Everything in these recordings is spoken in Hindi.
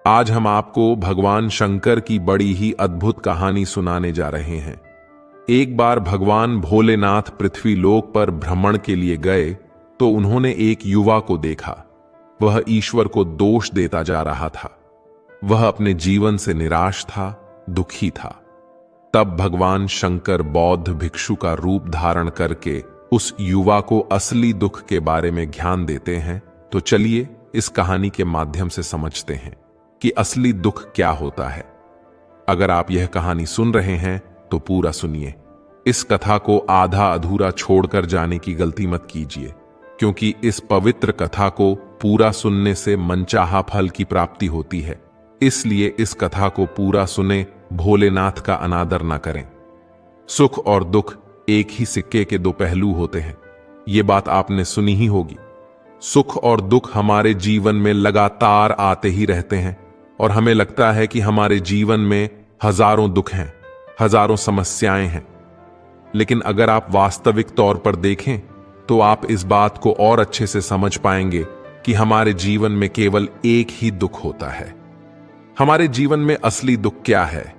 आज हम आपको भगवान शंकर की बड़ी ही अद्भुत कहानी सुनाने जा रहे हैं। एक बार भगवान भोलेनाथ पृथ्वीलोक पर भ्रमण के लिए गए तो उन्होंने एक युवा को देखा। वह ईश्वर को दोष देता जा रहा था। वह अपने जीवन से निराश था, दुखी था। तब भगवान शंकर बौद्ध भिक्षु का रूप धारण करके उस युवा को असली दुख के बारे में ज्ञान देते हैं। तो चलिए इस कहानी के माध्यम से समझते हैं कि असली दुख क्या होता है। अगर आप यह कहानी सुन रहे हैं तो पूरा सुनिए। इस कथा को आधा अधूरा छोड़कर जाने की गलती मत कीजिए, क्योंकि इस पवित्र कथा को पूरा सुनने से मनचाहा फल की प्राप्ति होती है। इसलिए इस कथा को पूरा सुने, भोलेनाथ का अनादर न करें। सुख और दुख एक ही सिक्के के दो पहलू होते हैं। ये बात आपने सुनी ही होगी। सुख और दुख हमारे जीवन में लगातार आते ही रहते हैं और हमें लगता है कि हमारे जीवन में हजारों दुख हैं, हजारों समस्याएं हैं। लेकिन अगर आप वास्तविक तौर पर देखें तो आप इस बात को और अच्छे से समझ पाएंगे कि हमारे जीवन में केवल एक ही दुख होता है। हमारे जीवन में असली दुख क्या है,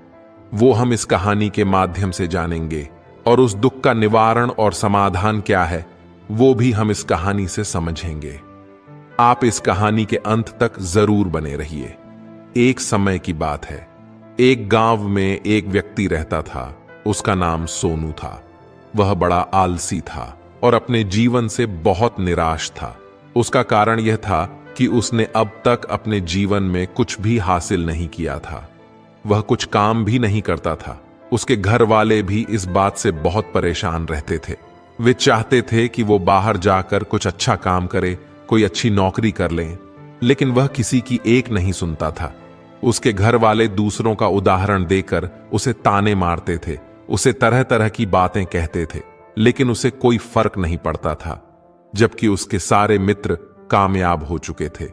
वो हम इस कहानी के माध्यम से जानेंगे, और उस दुख का निवारण और समाधान क्या है वो भी हम इस कहानी से समझेंगे। आप इस कहानी के अंत तक जरूर बने रहिए। एक समय की बात है। एक गांव में एक व्यक्ति रहता था। उसका नाम सोनू था। वह बड़ा आलसी था और अपने जीवन से बहुत निराश था। उसका कारण यह था कि उसने अब तक अपने जीवन में कुछ भी हासिल नहीं किया था। वह कुछ काम भी नहीं करता था। उसके घर वाले भी इस बात से बहुत परेशान रहते थे। वे चाहते थे कि वो बाहर जाकर कुछ अच्छा काम करे, कोई अच्छी नौकरी कर ले, लेकिन वह किसी की एक नहीं सुनता था। उसके घर वाले दूसरों का उदाहरण देकर उसे ताने मारते थे, उसे तरह तरह की बातें कहते थे, लेकिन उसे कोई फर्क नहीं पड़ता था। जबकि उसके सारे मित्र कामयाब हो चुके थे।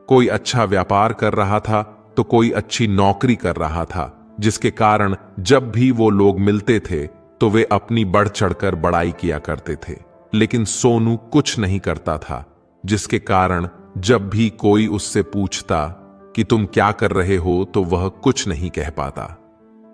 कोई अच्छा व्यापार कर रहा था तो कोई अच्छी नौकरी कर रहा था, जिसके कारण जब भी वो लोग मिलते थे तो वे अपनी बढ़ चढ़कर बड़ाई किया करते थे। लेकिन सोनू कुछ नहीं करता था, जिसके कारण जब भी कोई उससे पूछता कि तुम क्या कर रहे हो तो वह कुछ नहीं कह पाता।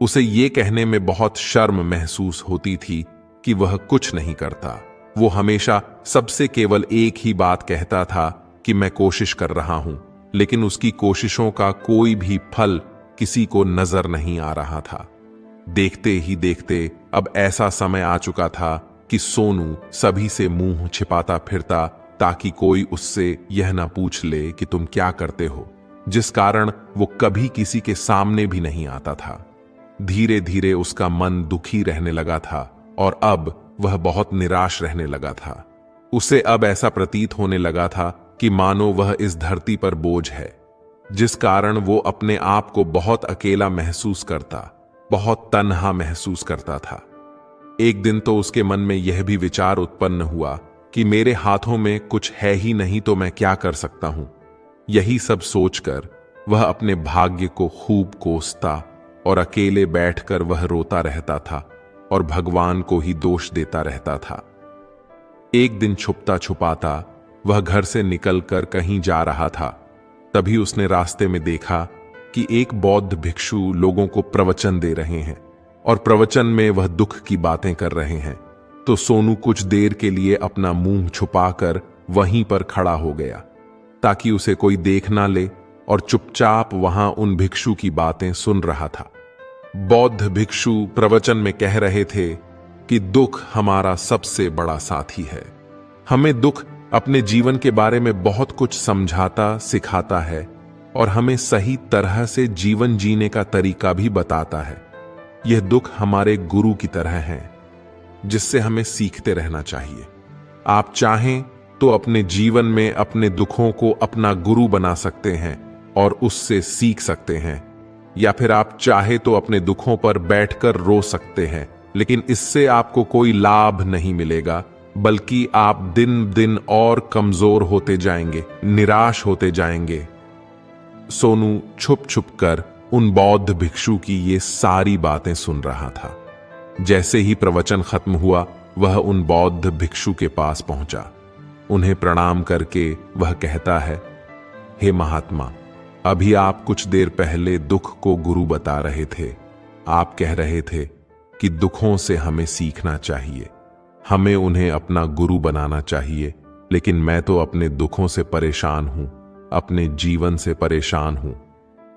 उसे ये कहने में बहुत शर्म महसूस होती थी कि वह कुछ नहीं करता। वो हमेशा सबसे केवल एक ही बात कहता था कि मैं कोशिश कर रहा हूं, लेकिन उसकी कोशिशों का कोई भी फल किसी को नजर नहीं आ रहा था। देखते ही देखते अब ऐसा समय आ चुका था कि सोनू सभी से मुंह छिपाता फिरता ताकि कोई उससे यह ना पूछ ले कि तुम क्या करते हो, जिस कारण वो कभी किसी के सामने भी नहीं आता था। धीरे धीरे उसका मन दुखी रहने लगा था और अब वह बहुत निराश रहने लगा था। उसे अब ऐसा प्रतीत होने लगा था कि मानो वह इस धरती पर बोझ है, जिस कारण वो अपने आप को बहुत अकेला महसूस करता, बहुत तन्हा महसूस करता था। एक दिन तो उसके मन में यह भी विचार उत्पन्न हुआ कि मेरे हाथों में कुछ है ही नहीं तो मैं क्या कर सकता हूं। यही सब सोचकर वह अपने भाग्य को खूब कोसता और अकेले बैठकर वह रोता रहता था और भगवान को ही दोष देता रहता था। एक दिन छुपता छुपाता वह घर से निकलकर कहीं जा रहा था। तभी उसने रास्ते में देखा कि एक बौद्ध भिक्षु लोगों को प्रवचन दे रहे हैं और प्रवचन में वह दुख की बातें कर रहे हैं। तो सोनू कुछ देर के लिए अपना मुंह छुपाकर वहीं पर खड़ा हो गया ताकि उसे कोई देख ना ले, और चुपचाप वहां उन भिक्षु की बातें सुन रहा था। बौद्ध भिक्षु प्रवचन में कह रहे थे कि दुख हमारा सबसे बड़ा साथी है। हमें दुख अपने जीवन के बारे में बहुत कुछ समझाता, सिखाता है और हमें सही तरह से जीवन जीने का तरीका भी बताता है। यह दुख हमारे गुरु की तरह है, जिससे हमें सीखते रहना चाहिए। आप चाहें तो अपने जीवन में अपने दुखों को अपना गुरु बना सकते हैं और उससे सीख सकते हैं, या फिर आप चाहे तो अपने दुखों पर बैठकर रो सकते हैं, लेकिन इससे आपको कोई लाभ नहीं मिलेगा, बल्कि आप दिन दिन और कमजोर होते जाएंगे, निराश होते जाएंगे। सोनू छुप छुप कर उन बौद्ध भिक्षु की ये सारी बातें सुन रहा था। जैसे ही प्रवचन खत्म हुआ वह उन बौद्ध भिक्षु के पास पहुंचा। उन्हें प्रणाम करके वह कहता है, हे महात्मा, अभी आप कुछ देर पहले दुख को गुरु बता रहे थे। आप कह रहे थे कि दुखों से हमें सीखना चाहिए, हमें उन्हें अपना गुरु बनाना चाहिए। लेकिन मैं तो अपने दुखों से परेशान हूं, अपने जीवन से परेशान हूं।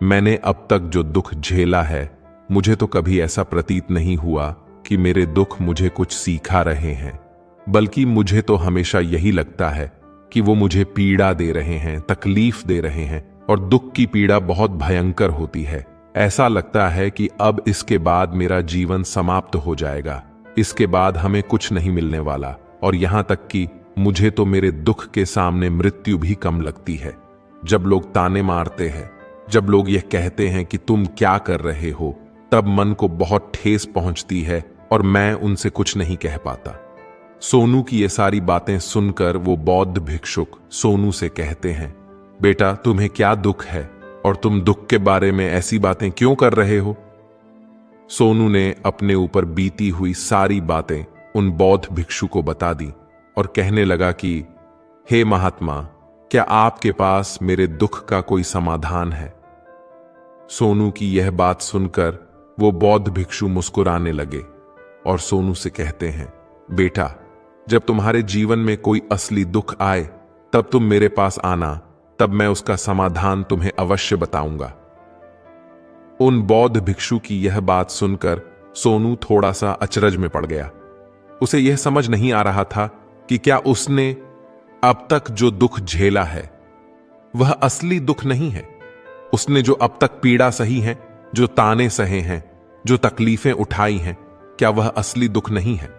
मैंने अब तक जो दुख झेला है, मुझे तो कभी ऐसा प्रतीत नहीं हुआ कि मेरे दुख मुझे कुछ सिखा रहे हैं, बल्कि मुझे तो हमेशा यही लगता है कि वो मुझे पीड़ा दे रहे हैं, तकलीफ दे रहे हैं। और दुख की पीड़ा बहुत भयंकर होती है। ऐसा लगता है कि अब इसके बाद मेरा जीवन समाप्त हो जाएगा, इसके बाद हमें कुछ नहीं मिलने वाला। और यहां तक कि मुझे तो मेरे दुख के सामने मृत्यु भी कम लगती है। जब लोग ताने मारते हैं, जब लोग यह कहते हैं कि तुम क्या कर रहे हो, तब मन को बहुत ठेस पहुंचती है और मैं उनसे कुछ नहीं कह पाता। सोनू की ये सारी बातें सुनकर वो बौद्ध भिक्षुक सोनू से कहते हैं, बेटा तुम्हें क्या दुख है और तुम दुख के बारे में ऐसी बातें क्यों कर रहे हो? सोनू ने अपने ऊपर बीती हुई सारी बातें उन बौद्ध भिक्षु को बता दी और कहने लगा कि हे महात्मा, क्या आपके पास मेरे दुख का कोई समाधान है? सोनू की यह बात सुनकर वो बौद्ध भिक्षु मुस्कुराने लगे और सोनू से कहते हैं, बेटा जब तुम्हारे जीवन में कोई असली दुख आए तब तुम मेरे पास आना, तब मैं उसका समाधान तुम्हें अवश्य बताऊंगा। उन बौद्ध भिक्षु की यह बात सुनकर सोनू थोड़ा सा अचरज में पड़ गया। उसे यह समझ नहीं आ रहा था कि क्या उसने अब तक जो दुख झेला है वह असली दुख नहीं है। उसने जो अब तक पीड़ा सही है, जो ताने सहे हैं, जो तकलीफें उठाई हैं, क्या वह असली दुख नहीं है?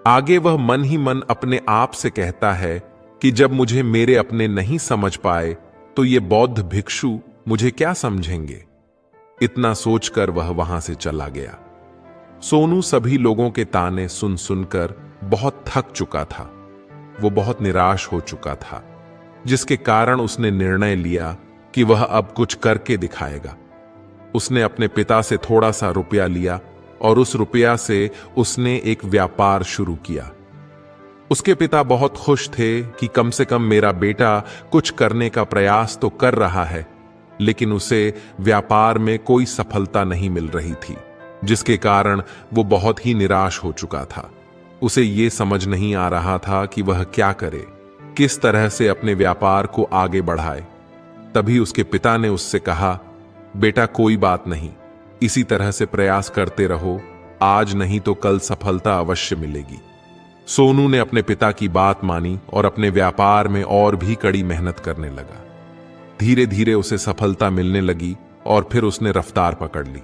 आगे वह मन ही मन अपने आप से कहता है कि जब मुझे मेरे अपने नहीं समझ पाए तो ये बौद्ध भिक्षु मुझे क्या समझेंगे। इतना सोचकर वह वहां से चला गया। सोनू सभी लोगों के ताने सुन सुनकर बहुत थक चुका था। वो बहुत निराश हो चुका था, जिसके कारण उसने निर्णय लिया कि वह अब कुछ करके दिखाएगा। उसने अपने पिता से थोड़ा सा रुपया लिया और उस रुपया से उसने एक व्यापार शुरू किया। उसके पिता बहुत खुश थे कि कम से कम मेरा बेटा कुछ करने का प्रयास तो कर रहा है, लेकिन उसे व्यापार में कोई सफलता नहीं मिल रही थी, जिसके कारण वो बहुत ही निराश हो चुका था। उसे ये समझ नहीं आ रहा था कि वह क्या करे, किस तरह से अपने व्यापार को आगे बढ़ाए। तभी उसके पिता ने उससे कहा, बेटा कोई बात नहीं, इसी तरह से प्रयास करते रहो, आज नहीं तो कल सफलता अवश्य मिलेगी। सोनू ने अपने पिता की बात मानी और अपने व्यापार में और भी कड़ी मेहनत करने लगा। धीरे धीरे उसे सफलता मिलने लगी और फिर उसने रफ्तार पकड़ ली।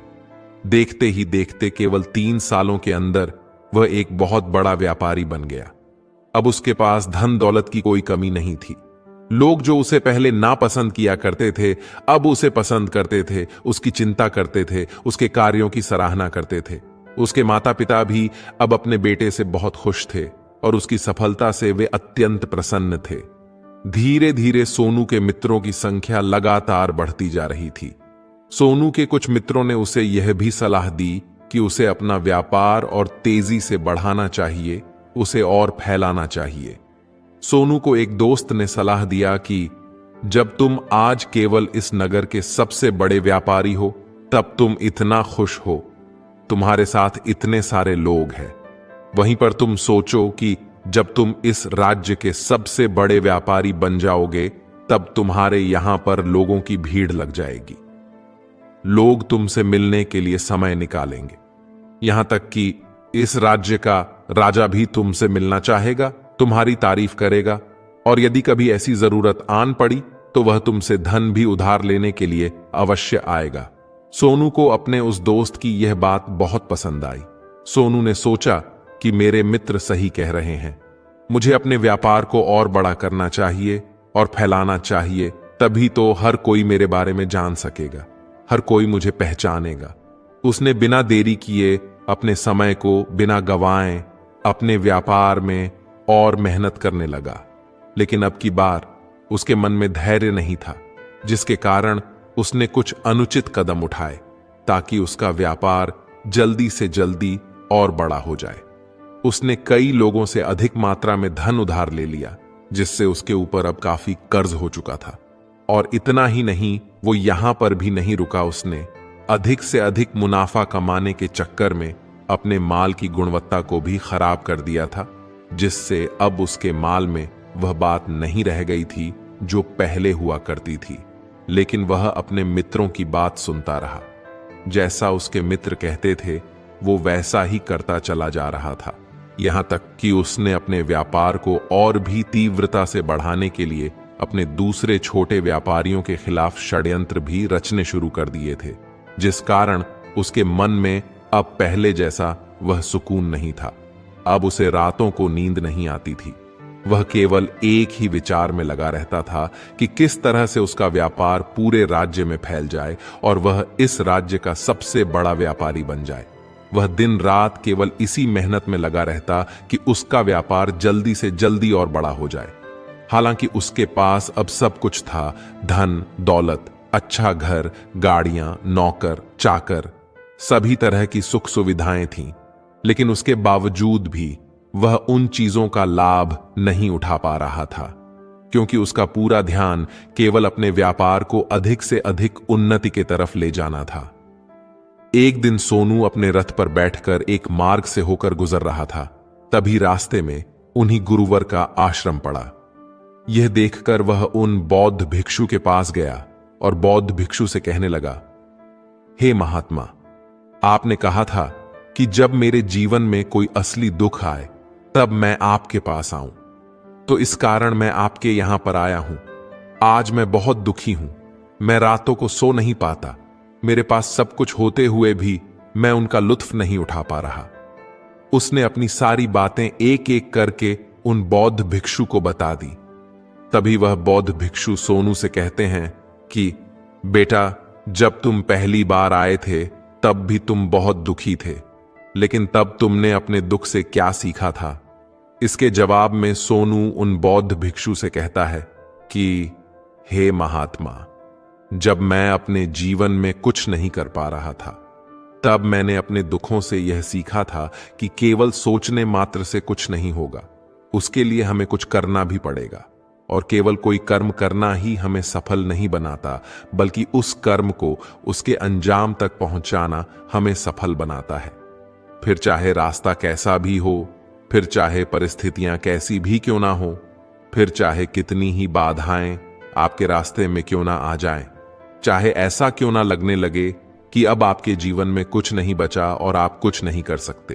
देखते ही देखते केवल 3 सालों के अंदर वह एक बहुत बड़ा व्यापारी बन गया। अब उसके पास धन दौलत की कोई कमी नहीं थी। लोग जो उसे पहले नापसंद किया करते थे, अब उसे पसंद करते थे, उसकी चिंता करते थे, उसके कार्यों की सराहना करते थे। उसके माता पिता भी अब अपने बेटे से बहुत खुश थे और उसकी सफलता से वे अत्यंत प्रसन्न थे। धीरे धीरे सोनू के मित्रों की संख्या लगातार बढ़ती जा रही थी। सोनू के कुछ मित्रों ने उसे यह भी सलाह दी कि उसे अपना व्यापार और तेजी से बढ़ाना चाहिए, उसे और फैलाना चाहिए। सोनू को एक दोस्त ने सलाह दिया कि जब तुम आज केवल इस नगर के सबसे बड़े व्यापारी हो, तब तुम इतना खुश हो, तुम्हारे साथ इतने सारे लोग हैं। वहीं पर तुम सोचो कि जब तुम इस राज्य के सबसे बड़े व्यापारी बन जाओगे, तब तुम्हारे यहां पर लोगों की भीड़ लग जाएगी। लोग तुमसे मिलने के लिए समय निकालेंगे। यहां तक कि इस राज्य का राजा भी तुमसे मिलना चाहेगा, तुम्हारी तारीफ करेगा, और यदि कभी ऐसी जरूरत आन पड़ी तो वह तुमसे धन भी उधार लेने के लिए अवश्य आएगा। सोनू को अपने उस दोस्त की यह बात बहुत पसंद आई। सोनू ने सोचा कि मेरे मित्र सही कह रहे हैं, मुझे अपने व्यापार को और बड़ा करना चाहिए और फैलाना चाहिए, तभी तो हर कोई मेरे बारे में जान सकेगा, हर कोई मुझे पहचानेगा। उसने बिना देरी किए अपने समय को बिना गवाएं अपने व्यापार में और मेहनत करने लगा। लेकिन अब की बार उसके मन में धैर्य नहीं था, जिसके कारण उसने कुछ अनुचित कदम उठाए ताकि उसका व्यापार जल्दी से जल्दी और बड़ा हो जाए। उसने कई लोगों से अधिक मात्रा में धन उधार ले लिया, जिससे उसके ऊपर अब काफी कर्ज हो चुका था। और इतना ही नहीं, वो यहां पर भी नहीं रुका। उसने अधिक से अधिक मुनाफा कमाने के चक्कर में अपने माल की गुणवत्ता को भी खराब कर दिया था, जिससे अब उसके माल में वह बात नहीं रह गई थी जो पहले हुआ करती थी। लेकिन वह अपने मित्रों की बात सुनता रहा। जैसा उसके मित्र कहते थे वो वैसा ही करता चला जा रहा था, यहां तक कि उसने अपने व्यापार को और भी तीव्रता से बढ़ाने के लिए अपने दूसरे छोटे व्यापारियों के खिलाफ षड्यंत्र भी रचने शुरू कर दिए थे, जिस कारण उसके मन में अब पहले जैसा वह सुकून नहीं था। अब उसे रातों को नींद नहीं आती थी। वह केवल एक ही विचार में लगा रहता था कि किस तरह से उसका व्यापार पूरे राज्य में फैल जाए और वह इस राज्य का सबसे बड़ा व्यापारी बन जाए। वह दिन रात केवल इसी मेहनत में लगा रहता कि उसका व्यापार जल्दी से जल्दी और बड़ा हो जाए। हालांकि उसके पास अब सब कुछ था, धन, दौलत, अच्छा घर, गाड़ियां, नौकर, चाकर, सभी तरह की सुख सुविधाएं थीं, लेकिन उसके बावजूद भी वह उन चीजों का लाभ नहीं उठा पा रहा था, क्योंकि उसका पूरा ध्यान केवल अपने व्यापार को अधिक से अधिक उन्नति की तरफ ले जाना था। एक दिन सोनू अपने रथ पर बैठकर एक मार्ग से होकर गुजर रहा था। तभी रास्ते में उन्हीं गुरुवर का आश्रम पड़ा। यह देखकर वह उन बौद्ध भिक्षु के पास गया और बौद्ध भिक्षु से कहने लगा, हे महात्मा, आपने कहा था कि जब मेरे जीवन में कोई असली दुख आए तब मैं आपके पास आऊं, तो इस कारण मैं आपके यहां पर आया हूं। आज मैं बहुत दुखी हूं। मैं रातों को सो नहीं पाता। मेरे पास सब कुछ होते हुए भी मैं उनका लुत्फ नहीं उठा पा रहा। उसने अपनी सारी बातें एक एक करके उन बौद्ध भिक्षु को बता दी। तभी वह बौद्ध भिक्षु सोनू से कहते हैं कि बेटा, जब तुम पहली बार आए थे तब भी तुम बहुत दुखी थे, लेकिन तब तुमने अपने दुख से क्या सीखा था? इसके जवाब में सोनू उन बौद्ध भिक्षु से कहता है कि हे महात्मा, जब मैं अपने जीवन में कुछ नहीं कर पा रहा था तब मैंने अपने दुखों से यह सीखा था कि केवल सोचने मात्र से कुछ नहीं होगा, उसके लिए हमें कुछ करना भी पड़ेगा। और केवल कोई कर्म करना ही हमें सफल नहीं बनाता, बल्कि उस कर्म को उसके अंजाम तक पहुंचाना हमें सफल बनाता है। फिर चाहे रास्ता कैसा भी हो, फिर चाहे परिस्थितियां कैसी भी क्यों ना हो, फिर चाहे कितनी ही बाधाएं आपके रास्ते में क्यों ना आ जाएं, चाहे ऐसा क्यों ना लगने लगे कि अब आपके जीवन में कुछ नहीं बचा और आप कुछ नहीं कर सकते,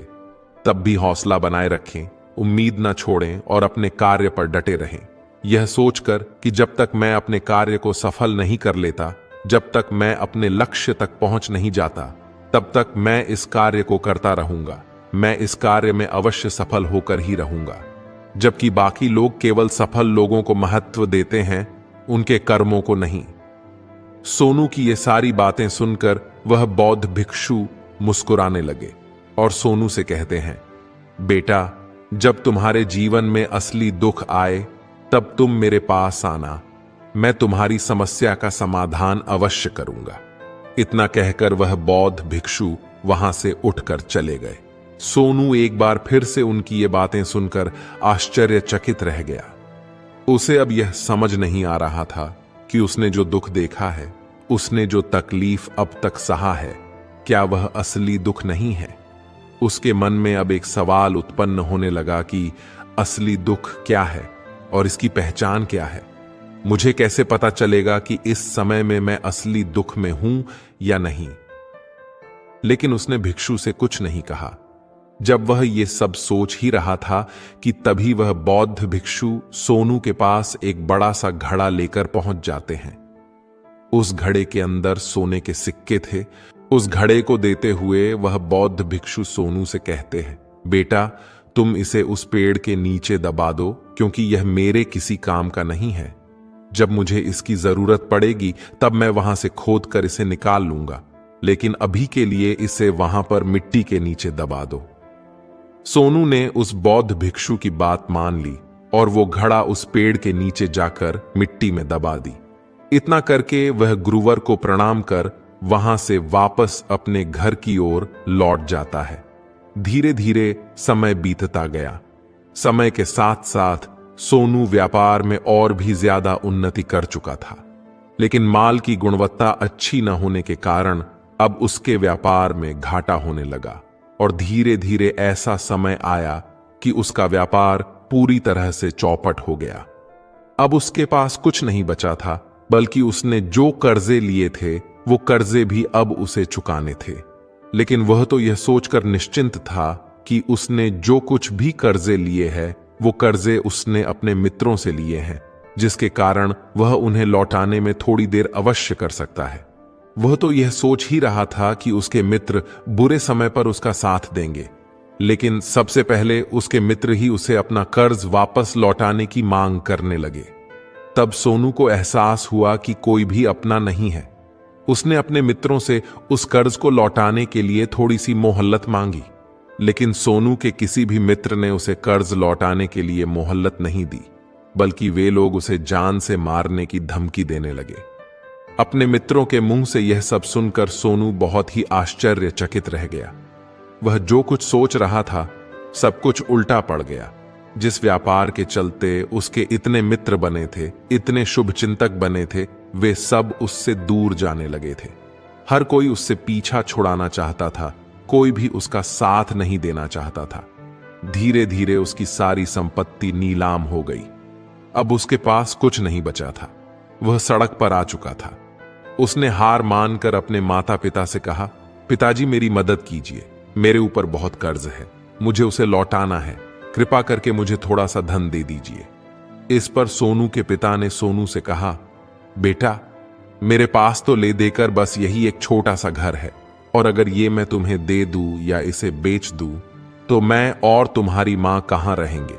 तब भी हौसला बनाए रखें, उम्मीद ना छोड़ें और अपने कार्य पर डटे रहें, यह सोचकर कि जब तक मैं अपने कार्य को सफल नहीं कर लेता, जब तक मैं अपने लक्ष्य तक पहुंच नहीं जाता, तब तक मैं इस कार्य को करता रहूंगा। मैं इस कार्य में अवश्य सफल होकर ही रहूंगा। जबकि बाकी लोग केवल सफल लोगों को महत्व देते हैं, उनके कर्मों को नहीं। सोनू की ये सारी बातें सुनकर वह बौद्ध भिक्षु मुस्कुराने लगे और सोनू से कहते हैं, बेटा, जब तुम्हारे जीवन में असली दुख आए तब तुम मेरे पास आना, मैं तुम्हारी समस्या का समाधान अवश्य करूंगा। इतना कहकर वह बौद्ध भिक्षु वहां से उठकर चले गए। सोनू एक बार फिर से उनकी ये बातें सुनकर आश्चर्यचकित रह गया। उसे अब यह समझ नहीं आ रहा था कि उसने जो दुख देखा है, उसने जो तकलीफ अब तक सहा है, क्या वह असली दुख नहीं है? उसके मन में अब एक सवाल उत्पन्न होने लगा कि असली दुख क्या है और इसकी पहचान क्या है? मुझे कैसे पता चलेगा कि इस समय में मैं असली दुख में हूं या नहीं? लेकिन उसने भिक्षु से कुछ नहीं कहा। जब वह ये सब सोच ही रहा था कि तभी वह बौद्ध भिक्षु सोनू के पास एक बड़ा सा घड़ा लेकर पहुंच जाते हैं। उस घड़े के अंदर सोने के सिक्के थे। उस घड़े को देते हुए वह बौद्ध भिक्षु सोनू से कहते हैं, बेटा, तुम इसे उस पेड़ के नीचे दबा दो, क्योंकि यह मेरे किसी काम का नहीं है। जब मुझे इसकी जरूरत पड़ेगी तब मैं वहां से खोद कर इसे निकाल लूंगा, लेकिन अभी के लिए इसे वहां पर मिट्टी के नीचे दबा दो। सोनू ने उस बौद्ध भिक्षु की बात मान ली और वो घड़ा उस पेड़ के नीचे जाकर मिट्टी में दबा दी। इतना करके वह गुरुवर को प्रणाम कर वहां से वापस अपने घर की ओर लौट जाता है। धीरे धीरे समय बीतता गया। समय के साथ साथ सोनू व्यापार में और भी ज्यादा उन्नति कर चुका था, लेकिन माल की गुणवत्ता अच्छी न होने के कारण अब उसके व्यापार में घाटा होने लगा और धीरे धीरे ऐसा समय आया कि उसका व्यापार पूरी तरह से चौपट हो गया। अब उसके पास कुछ नहीं बचा था, बल्कि उसने जो कर्जे लिए थे वो कर्जे भी अब उसे चुकाने थे। लेकिन वह तो यह सोचकर निश्चिंत था कि उसने जो कुछ भी कर्जे लिए हैं वो कर्जे उसने अपने मित्रों से लिए हैं, जिसके कारण वह उन्हें लौटाने में थोड़ी देर अवश्य कर सकता है। वह तो यह सोच ही रहा था कि उसके मित्र बुरे समय पर उसका साथ देंगे, लेकिन सबसे पहले उसके मित्र ही उसे अपना कर्ज वापस लौटाने की मांग करने लगे। तब सोनू को एहसास हुआ कि कोई भी अपना नहीं है। उसने अपने मित्रों से उस कर्ज को लौटाने के लिए थोड़ी सी मोहल्लत मांगी, लेकिन सोनू के किसी भी मित्र ने उसे कर्ज लौटाने के लिए मोहल्लत नहीं दी, बल्कि वे लोग उसे जान से मारने की धमकी देने लगे। अपने मित्रों के मुंह से यह सब सुनकर सोनू बहुत ही आश्चर्यचकित रह गया। वह जो कुछ सोच रहा था सब कुछ उल्टा पड़ गया। जिस व्यापार के चलते उसके इतने मित्र बने थे, इतने शुभचिंतक बने थे, वे सब उससे दूर जाने लगे थे। हर कोई उससे पीछा छुड़ाना चाहता था, कोई भी उसका साथ नहीं देना चाहता था। धीरे धीरे उसकी सारी संपत्ति नीलाम हो गई। अब उसके पास कुछ नहीं बचा था। वह सड़क पर आ चुका था। उसने हार मानकर अपने माता पिता से कहा, पिताजी मेरी मदद कीजिए, मेरे ऊपर बहुत कर्ज है, मुझे उसे लौटाना है, कृपा करके मुझे थोड़ा सा धन दे दीजिए। इस पर सोनू के पिता ने सोनू से कहा, बेटा मेरे पास तो ले देकर बस यही एक छोटा सा घर है, और अगर ये मैं तुम्हें दे दूं या इसे बेच दूं तो मैं और तुम्हारी मां कहां रहेंगे।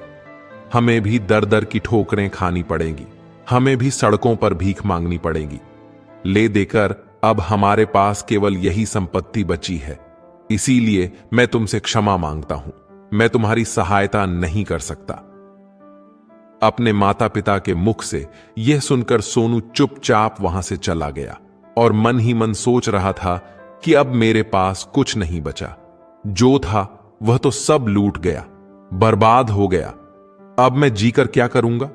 हमें भी दर दर की ठोकरें खानी पड़ेंगी, हमें भी सड़कों पर भीख मांगनी पड़ेगी। ले देकर अब हमारे पास केवल यही संपत्ति बची है, इसीलिए मैं तुमसे क्षमा मांगता हूं, मैं तुम्हारी सहायता नहीं कर सकता। अपने माता पिता के मुख से यह सुनकर सोनू चुपचाप वहां से चला गया और मन ही मन सोच रहा था कि अब मेरे पास कुछ नहीं बचा, जो था वह तो सब लूट गया, बर्बाद हो गया। अब मैं जीकर क्या करूंगा।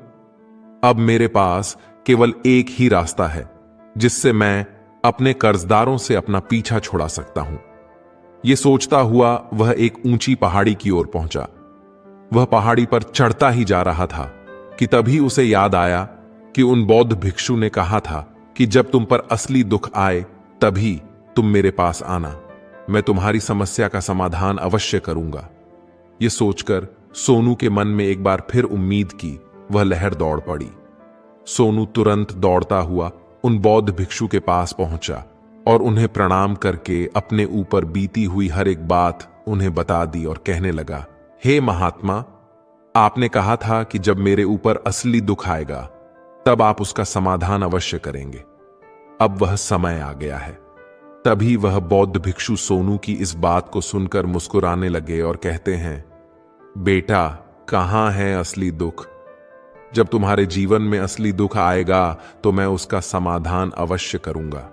अब मेरे पास केवल एक ही रास्ता है जिससे मैं अपने कर्जदारों से अपना पीछा छुड़ा सकता हूं। यह सोचता हुआ वह एक ऊंची पहाड़ी की ओर पहुंचा। वह पहाड़ी पर चढ़ता ही जा रहा था कि तभी उसे याद आया कि उन बौद्ध भिक्षु ने कहा था कि जब तुम पर असली दुख आए तभी तुम मेरे पास आना, मैं तुम्हारी समस्या का समाधान अवश्य करूंगा। यह सोचकर सोनू के मन में एक बार फिर उम्मीद की वह लहर दौड़ पड़ी। सोनू तुरंत दौड़ता हुआ उन बौद्ध भिक्षु के पास पहुंचा और उन्हें प्रणाम करके अपने ऊपर बीती हुई हर एक बात उन्हें बता दी और कहने लगा, हे महात्मा, आपने कहा था कि जब मेरे ऊपर असली दुख आएगा तब आप उसका समाधान अवश्य करेंगे। अब वह समय आ गया है। तभी वह बौद्ध भिक्षु सोनू की इस बात को सुनकर मुस्कुराने लगे और कहते हैं, बेटा कहां है असली दुख। जब तुम्हारे जीवन में असली दुख आएगा तो मैं उसका समाधान अवश्य करूंगा।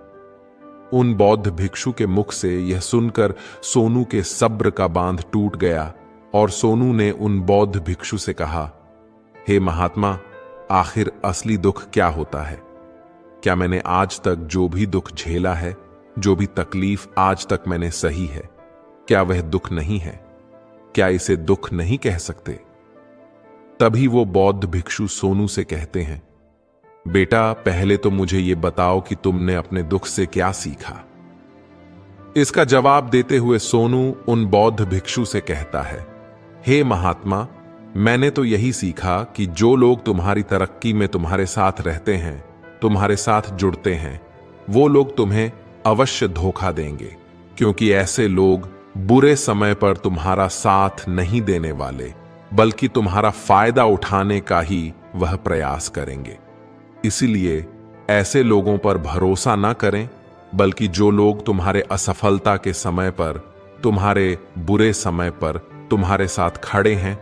उन बौद्ध भिक्षु के मुख से यह सुनकर सोनू के सब्र का बांध टूट गया और सोनू ने उन बौद्ध भिक्षु से कहा, हे महात्मा, आखिर असली दुख क्या होता है। क्या मैंने आज तक जो भी दुख झेला है, जो भी तकलीफ आज तक मैंने सही है, क्या वह दुख नहीं है। क्या इसे दुख नहीं कह सकते। तभी वो बौद्ध भिक्षु सोनू से कहते हैं, बेटा पहले तो मुझे यह बताओ कि तुमने अपने दुख से क्या सीखा। इसका जवाब देते हुए सोनू उन बौद्ध भिक्षु से कहता है, हे महात्मा, मैंने तो यही सीखा कि जो लोग तुम्हारी तरक्की में तुम्हारे साथ रहते हैं, तुम्हारे साथ जुड़ते हैं, वो लोग तुम्हें अवश्य धोखा देंगे, क्योंकि ऐसे लोग बुरे समय पर तुम्हारा साथ नहीं देने वाले, बल्कि तुम्हारा फायदा उठाने का ही वह प्रयास करेंगे। इसलिए ऐसे लोगों पर भरोसा न करें, बल्कि जो लोग तुम्हारे असफलता के समय पर, तुम्हारे बुरे समय पर तुम्हारे साथ खड़े हैं,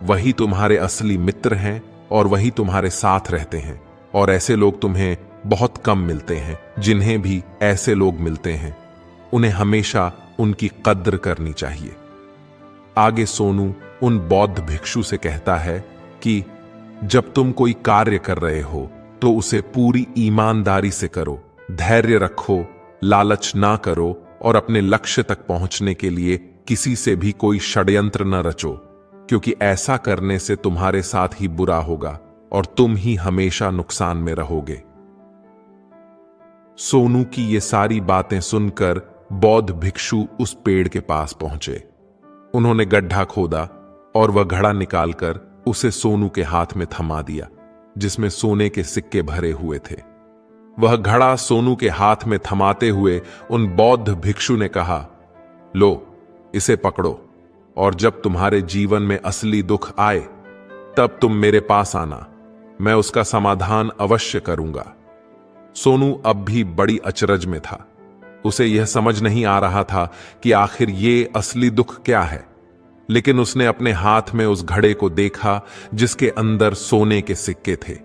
वही तुम्हारे असली मित्र हैं और वही तुम्हारे साथ रहते हैं। और ऐसे लोग तुम्हें बहुत कम मिलते हैं। जिन्हें भी ऐसे लोग मिलते हैं उन्हें हमेशा उनकी कद्र करनी चाहिए। आगे सोनू उन बौद्ध भिक्षु से कहता है कि जब तुम कोई कार्य कर रहे हो तो उसे पूरी ईमानदारी से करो, धैर्य रखो, लालच ना करो और अपने लक्ष्य तक पहुंचने के लिए किसी से भी कोई षड्यंत्र न रचो, क्योंकि ऐसा करने से तुम्हारे साथ ही बुरा होगा और तुम ही हमेशा नुकसान में रहोगे। सोनू की ये सारी बातें सुनकर बौद्ध भिक्षु उस पेड़ के पास पहुंचे। उन्होंने गड्ढा खोदा और वह घड़ा निकालकर उसे सोनू के हाथ में थमा दिया, जिसमें सोने के सिक्के भरे हुए थे। वह घड़ा सोनू के हाथ में थमाते हुए उन बौद्ध भिक्षु ने कहा, लो, इसे पकड़ो और जब तुम्हारे जीवन में असली दुख आए तब तुम मेरे पास आना, मैं उसका समाधान अवश्य करूंगा। सोनू अब भी बड़ी अचरज में था। उसे यह समझ नहीं आ रहा था कि आखिर ये असली दुख क्या है, लेकिन उसने अपने हाथ में उस घड़े को देखा जिसके अंदर सोने के सिक्के थे।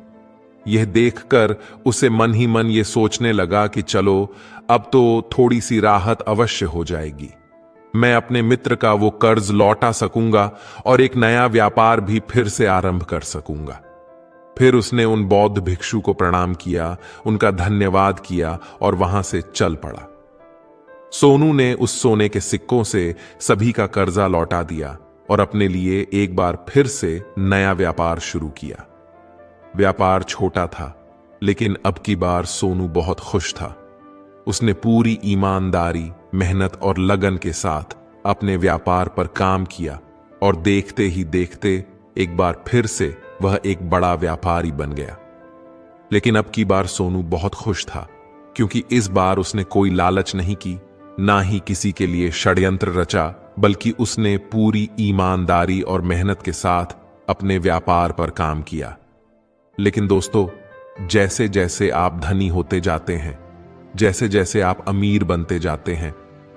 यह देखकर उसे मन ही मन ये सोचने लगा कि चलो, अब तो थोड़ी सी राहत अवश्य हो जाएगी। मैं अपने मित्र का वो कर्ज लौटा सकूंगा और एक नया व्यापार भी फिर से आरंभ कर सकूंगा। फिर उसने उन बौद्ध भिक्षु को प्रणाम किया, उनका धन्यवाद किया और वहां से चल पड़ा। सोनू ने उस सोने के सिक्कों से सभी का कर्जा लौटा दिया और अपने लिए एक बार फिर से नया व्यापार शुरू किया। व्यापार छोटा था, लेकिन अब की बार सोनू बहुत खुश था। उसने पूरी ईमानदारी, मेहनत और लगन के साथ अपने व्यापार पर काम किया और देखते ही देखते एक बार फिर से वह एक बड़ा व्यापारी बन गया। लेकिन अब की बार सोनू बहुत खुश था, क्योंकि इस बार उसने कोई लालच नहीं की, ना ही किसी के लिए षड्यंत्र रचा, बल्कि उसने पूरी ईमानदारी और मेहनत के साथ अपने व्यापार पर काम किया। लेकिन दोस्तों, जैसे जैसे आप धनी होते जाते हैं, जैसे जैसे आप अमीर बनते जाते हैं,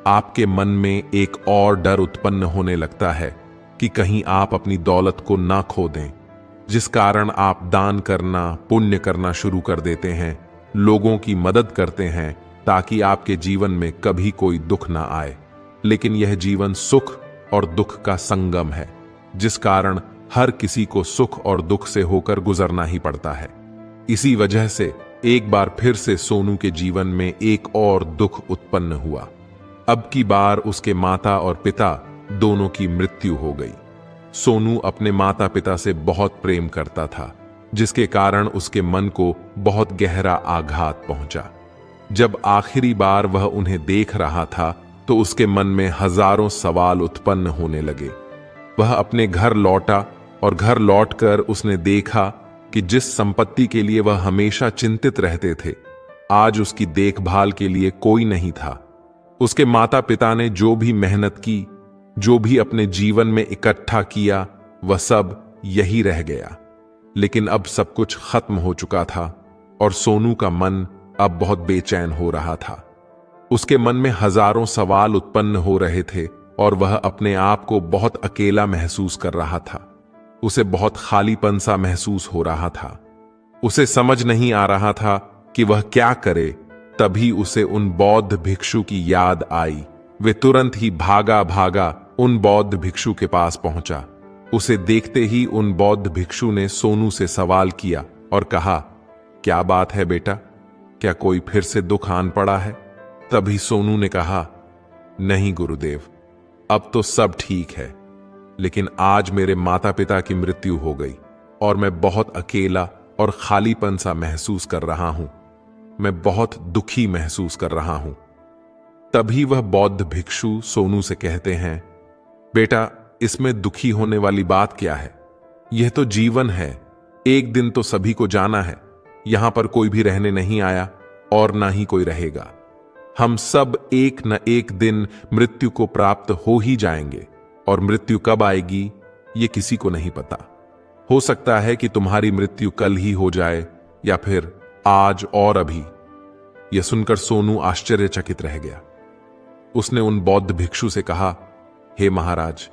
आपके मन में एक और डर उत्पन्न होने लगता है कि कहीं आप अपनी दौलत को ना खो दें, जिस कारण आप दान करना, पुण्य करना शुरू कर देते हैं, लोगों की मदद करते हैं ताकि आपके जीवन में कभी कोई दुख ना आए। लेकिन यह जीवन सुख और दुख का संगम है, जिस कारण हर किसी को सुख और दुख से होकर गुजरना ही पड़ता है। इसी वजह से एक बार फिर से सोनू के जीवन में एक और दुख उत्पन्न हुआ। अब की बार उसके माता और पिता दोनों की मृत्यु हो गई। सोनू अपने माता पिता से बहुत प्रेम करता था, जिसके कारण उसके मन को बहुत गहरा आघात पहुंचा। जब आखिरी बार वह उन्हें देख रहा था तो उसके मन में हजारों सवाल उत्पन्न होने लगे। वह अपने घर लौटा और घर लौटकर उसने देखा कि जिस संपत्ति के लिए वह हमेशा चिंतित रहते थे, आज उसकी देखभाल के लिए कोई नहीं था। उसके माता पिता ने जो भी मेहनत की, जो भी अपने जीवन में इकट्ठा किया, वह सब यही रह गया। लेकिन अब सब कुछ खत्म हो चुका था और सोनू का मन अब बहुत बेचैन हो रहा था। उसके मन में हजारों सवाल उत्पन्न हो रहे थे और वह अपने आप को बहुत अकेला महसूस कर रहा था। उसे बहुत खालीपन सा महसूस हो रहा था। उसे समझ नहीं आ रहा था कि वह क्या करे। तभी उसे उन बौद्ध भिक्षु की याद आई। वे तुरंत ही भागा भागा उन बौद्ध भिक्षु के पास पहुंचा। उसे देखते ही उन बौद्ध भिक्षु ने सोनू से सवाल किया और कहा, क्या बात है बेटा, क्या कोई फिर से दुख आन पड़ा है? तभी सोनू ने कहा, नहीं गुरुदेव, अब तो सब ठीक है, लेकिन आज मेरे माता पिता की मृत्यु हो गई और मैं बहुत अकेला और खालीपन सा महसूस कर रहा हूं। मैं बहुत दुखी महसूस कर रहा हूं। तभी वह बौद्ध भिक्षु सोनू से कहते हैं, बेटा, इसमें दुखी होने वाली बात क्या है? यह तो जीवन है। एक दिन तो सभी को जाना है। यहां पर कोई भी रहने नहीं आया और ना ही कोई रहेगा। हम सब एक न एक दिन मृत्यु को प्राप्त हो ही जाएंगे और मृत्यु कब आएगी ये किसी को नहीं पता। हो सकता है कि तुम्हारी मृत्यु कल ही हो जाए या फिर आज और अभी। यह सुनकर सोनू आश्चर्यचकित रह गया। उसने उन बौद्ध भिक्षु से कहा, हे महाराज,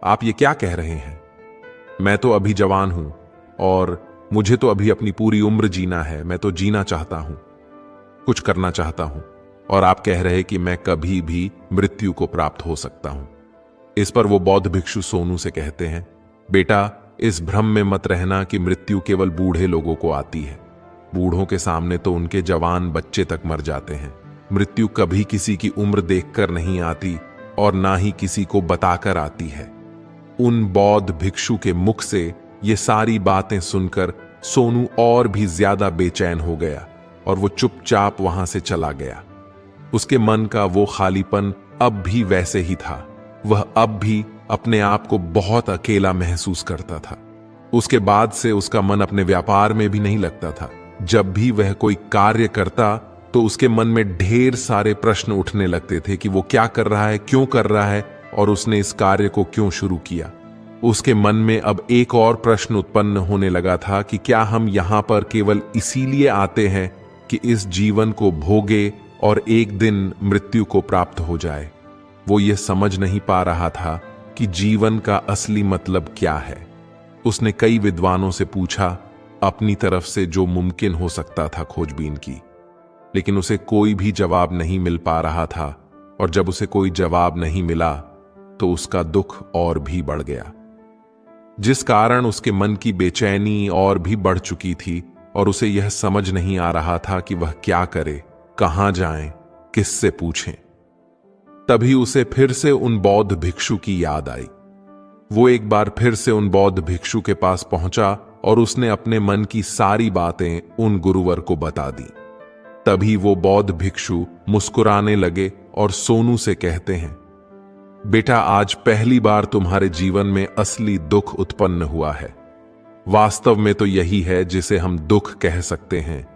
आप ये क्या कह रहे हैं? मैं तो अभी जवान हूं और मुझे तो अभी अपनी पूरी उम्र जीना है। मैं तो जीना चाहता हूं, कुछ करना चाहता हूं, और आप कह रहे कि मैं कभी भी मृत्यु को प्राप्त हो सकता हूं। इस पर वो बौद्ध भिक्षु सोनू से कहते हैं, बेटा, इस भ्रम में मत रहना कि मृत्यु केवल बूढ़े लोगों को आती है। बूढ़ों के सामने तो उनके जवान बच्चे तक मर जाते हैं। मृत्यु कभी किसी की उम्र देखकर नहीं आती और ना ही किसी को बताकर आती है। उन बौद्ध भिक्षु के मुख से ये सारी बातें सुनकर सोनू और भी ज्यादा बेचैन हो गया और वो चुपचाप वहां से चला गया। उसके मन का वो खालीपन अब भी वैसे ही था। वह अब भी अपने आप को बहुत अकेला महसूस करता था। उसके बाद से उसका मन अपने व्यापार में भी नहीं लगता था। जब भी वह कोई कार्य करता तो उसके मन में ढेर सारे प्रश्न उठने लगते थे कि वो क्या कर रहा है, क्यों कर रहा है और उसने इस कार्य को क्यों शुरू किया। उसके मन में अब एक और प्रश्न उत्पन्न होने लगा था कि क्या हम यहां पर केवल इसीलिए आते हैं कि इस जीवन को भोगे और एक दिन मृत्यु को प्राप्त हो जाए। वो ये समझ नहीं पा रहा था कि जीवन का असली मतलब क्या है। उसने कई विद्वानों से पूछा, अपनी तरफ से जो मुमकिन हो सकता था खोजबीन की, लेकिन उसे कोई भी जवाब नहीं मिल पा रहा था। और जब उसे कोई जवाब नहीं मिला तो उसका दुख और भी बढ़ गया, जिस कारण उसके मन की बेचैनी और भी बढ़ चुकी थी और उसे यह समझ नहीं आ रहा था कि वह क्या करे, कहां जाएं, किससे पूछें। तभी उसे फिर से उन बौद्ध भिक्षु की याद आई। वो एक बार फिर से उन बौद्ध भिक्षु के पास पहुंचा और उसने अपने मन की सारी बातें उन गुरुवर को बता दी। तभी वो बौद्ध भिक्षु मुस्कुराने लगे और सोनू से कहते हैं, बेटा, आज पहली बार तुम्हारे जीवन में असली दुख उत्पन्न हुआ है। वास्तव में तो यही है जिसे हम दुख कह सकते हैं,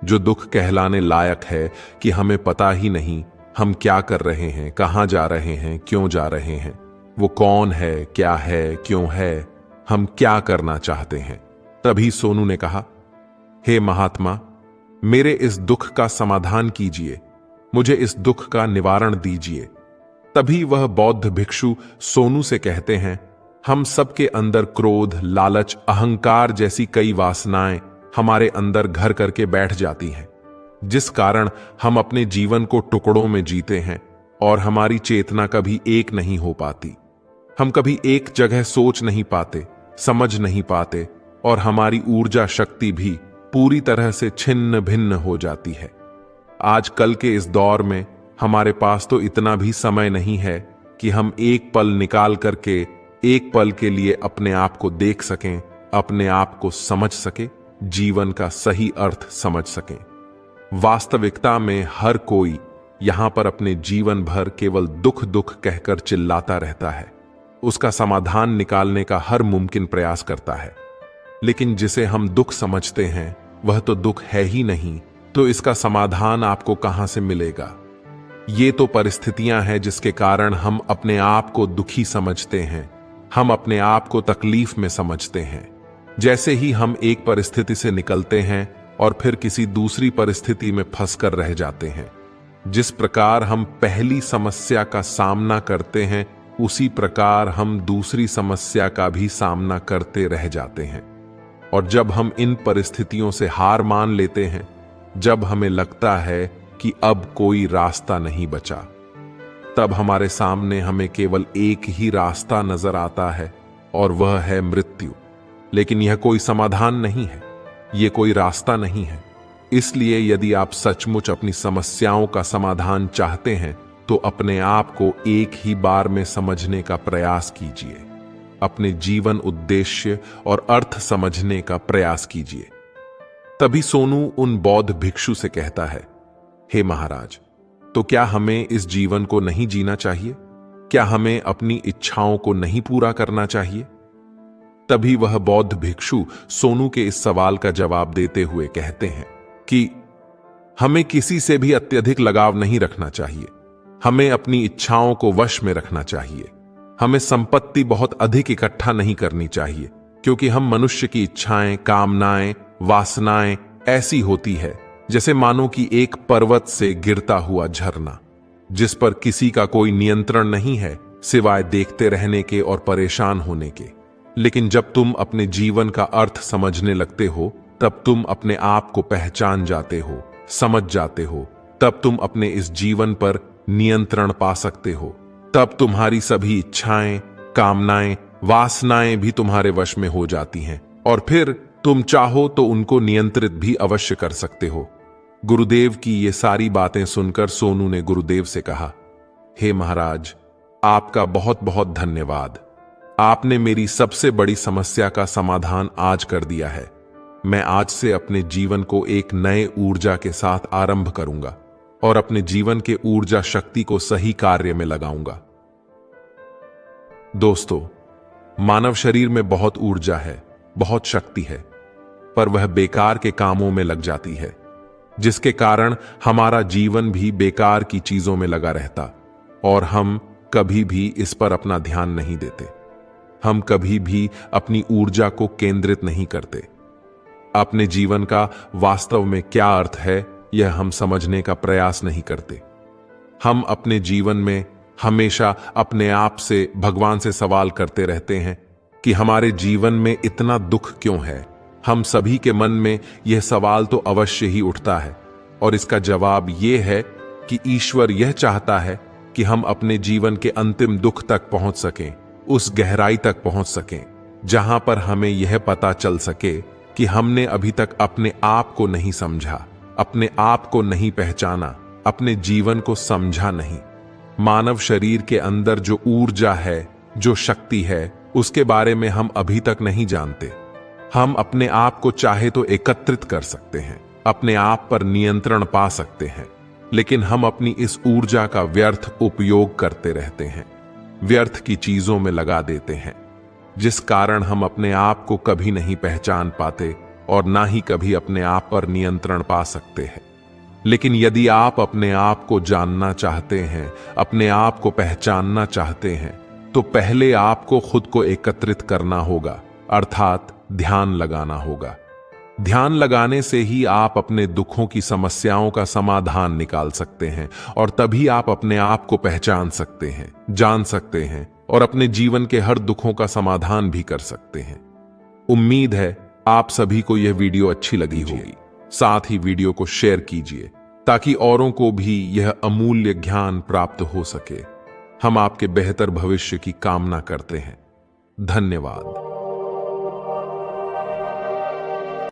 जो दुख कहलाने लायक है कि हमें पता ही नहीं हम क्या कर रहे हैं, कहां जा रहे हैं, क्यों जा रहे हैं, वो कौन है, क्या है, क्यों है, हम क्या करना चाहते हैं। तभी सोनू ने कहा, हे महात्मा, मेरे इस दुख का समाधान कीजिए, मुझे इस दुख का निवारण दीजिए। तभी वह बौद्ध भिक्षु सोनू से कहते हैं, हम सबके अंदर क्रोध, लालच, अहंकार जैसी कई वासनाएं हमारे अंदर घर करके बैठ जाती हैं, जिस कारण हम अपने जीवन को टुकड़ों में जीते हैं और हमारी चेतना कभी एक नहीं हो पाती। हम कभी एक जगह सोच नहीं पाते, समझ नहीं पाते और हमारी ऊर्जा शक्ति भी पूरी तरह से छिन्न भिन्न हो जाती है। आज कल के इस दौर में हमारे पास तो इतना भी समय नहीं है कि हम एक पल निकाल करके एक पल के लिए अपने आप को देख सकें, अपने आप को समझ सके, जीवन का सही अर्थ समझ सकें। वास्तविकता में हर कोई यहां पर अपने जीवन भर केवल दुख दुख कहकर चिल्लाता रहता है, उसका समाधान निकालने का हर मुमकिन प्रयास करता है, लेकिन जिसे हम दुख समझते हैं वह तो दुख है ही नहीं, तो इसका समाधान आपको कहां से मिलेगा। ये तो परिस्थितियां हैं जिसके कारण हम अपने आप को दुखी समझते हैं, हम अपने आप को तकलीफ में समझते हैं। जैसे ही हम एक परिस्थिति से निकलते हैं और फिर किसी दूसरी परिस्थिति में फंसकर रह जाते हैं, जिस प्रकार हम पहली समस्या का सामना करते हैं उसी प्रकार हम दूसरी समस्या का भी सामना करते रह जाते हैं। और जब हम इन परिस्थितियों से हार मान लेते हैं, जब हमें लगता है कि अब कोई रास्ता नहीं बचा, तब हमारे सामने हमें केवल एक ही रास्ता नजर आता है और वह है मृत्यु। लेकिन यह कोई समाधान नहीं है, यह कोई रास्ता नहीं है। इसलिए यदि आप सचमुच अपनी समस्याओं का समाधान चाहते हैं तो अपने आप को एक ही बार में समझने का प्रयास कीजिए, अपने जीवन उद्देश्य और अर्थ समझने का प्रयास कीजिए। तभी सोनू उन बौद्ध भिक्षु से कहता है, हे महाराज, तो क्या हमें इस जीवन को नहीं जीना चाहिए? क्या हमें अपनी इच्छाओं को नहीं पूरा करना चाहिए? तभी वह बौद्ध भिक्षु सोनू के इस सवाल का जवाब देते हुए कहते हैं कि हमें किसी से भी अत्यधिक लगाव नहीं रखना चाहिए, हमें अपनी इच्छाओं को वश में रखना चाहिए। हमें संपत्ति बहुत अधिक इकट्ठा नहीं करनी चाहिए, क्योंकि हम मनुष्य की इच्छाएं, कामनाएं, वासनाएं ऐसी होती है जैसे मानो कि एक पर्वत से गिरता हुआ झरना, जिस पर किसी का कोई नियंत्रण नहीं है सिवाय देखते रहने के और परेशान होने के। लेकिन जब तुम अपने जीवन का अर्थ समझने लगते हो, तब तुम अपने आप को पहचान जाते हो, समझ जाते हो, तब तुम अपने इस जीवन पर नियंत्रण पा सकते हो। तब तुम्हारी सभी इच्छाएं, कामनाएं, वासनाएं भी तुम्हारे वश में हो जाती हैं और फिर तुम चाहो तो उनको नियंत्रित भी अवश्य कर सकते हो। गुरुदेव की ये सारी बातें सुनकर सोनू ने गुरुदेव से कहा, हे महाराज, आपका बहुत बहुत धन्यवाद। आपने मेरी सबसे बड़ी समस्या का समाधान आज कर दिया है। मैं आज से अपने जीवन को एक नए ऊर्जा के साथ आरंभ करूंगा और अपने जीवन के ऊर्जा शक्ति को सही कार्य में लगाऊंगा। दोस्तों, मानव शरीर में बहुत ऊर्जा है, बहुत शक्ति है, पर वह बेकार के कामों में लग जाती है, जिसके कारण हमारा जीवन भी बेकार की चीजों में लगा रहता और हम कभी भी इस पर अपना ध्यान नहीं देते। हम कभी भी अपनी ऊर्जा को केंद्रित नहीं करते। अपने जीवन का वास्तव में क्या अर्थ है, यह हम समझने का प्रयास नहीं करते। हम अपने जीवन में हमेशा अपने आप से, भगवान से सवाल करते रहते हैं कि हमारे जीवन में इतना दुख क्यों है। हम सभी के मन में यह सवाल तो अवश्य ही उठता है और इसका जवाब यह है कि ईश्वर यह चाहता है कि हम अपने जीवन के अंतिम दुख तक पहुंच सकें, उस गहराई तक पहुंच सकें जहां पर हमें यह पता चल सके कि हमने अभी तक अपने आप को नहीं समझा, अपने आप को नहीं पहचाना, अपने जीवन को समझा नहीं। मानव शरीर के अंदर जो ऊर्जा है, जो शक्ति है, उसके बारे में हम अभी तक नहीं जानते। हम अपने आप को चाहे तो एकत्रित कर सकते हैं, अपने आप पर नियंत्रण पा सकते हैं, लेकिन हम अपनी इस ऊर्जा का व्यर्थ उपयोग करते रहते हैं, व्यर्थ की चीजों में लगा देते हैं, जिस कारण हम अपने आप को कभी नहीं पहचान पाते और ना ही कभी अपने आप पर नियंत्रण पा सकते हैं। लेकिन यदि आप अपने आप को जानना चाहते हैं, अपने आप को पहचानना चाहते हैं, तो पहले आपको खुद को एकत्रित करना होगा, अर्थात ध्यान लगाना होगा। ध्यान लगाने से ही आप अपने दुखों की समस्याओं का समाधान निकाल सकते हैं और तभी आप अपने आप को पहचान सकते हैं, जान सकते हैं और अपने जीवन के हर दुखों का समाधान भी कर सकते हैं। उम्मीद है आप सभी को यह वीडियो अच्छी लगी होगी। साथ ही वीडियो को शेयर कीजिए ताकि औरों को भी यह अमूल्य ज्ञान प्राप्त हो सके। हम आपके बेहतर भविष्य की कामना करते हैं। धन्यवाद।